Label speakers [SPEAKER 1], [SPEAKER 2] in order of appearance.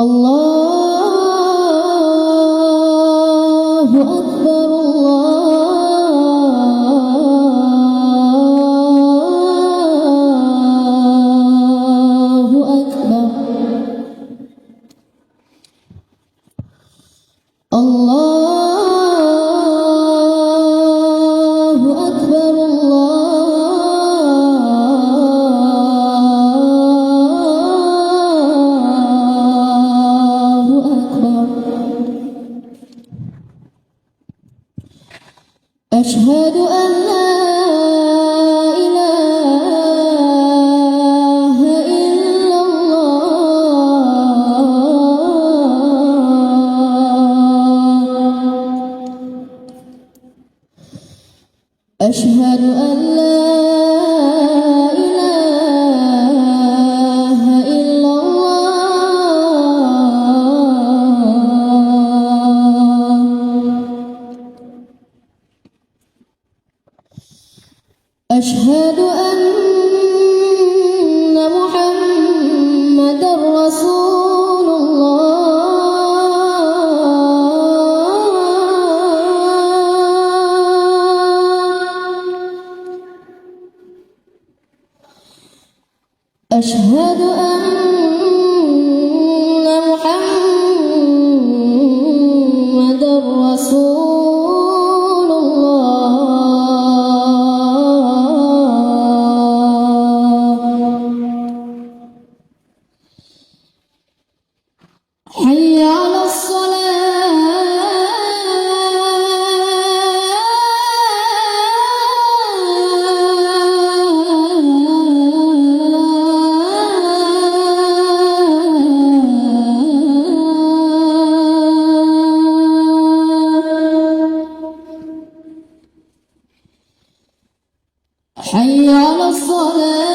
[SPEAKER 1] الله أكبر الله أكبر الله أكبر الله أكبر أشهد أن لا إله إلا الله أشهد أن لا إله إلا الله أشهد أن محمدًا رسول الله أشهد أن محمدًا رسول حي على الصلاة حي على الصلاة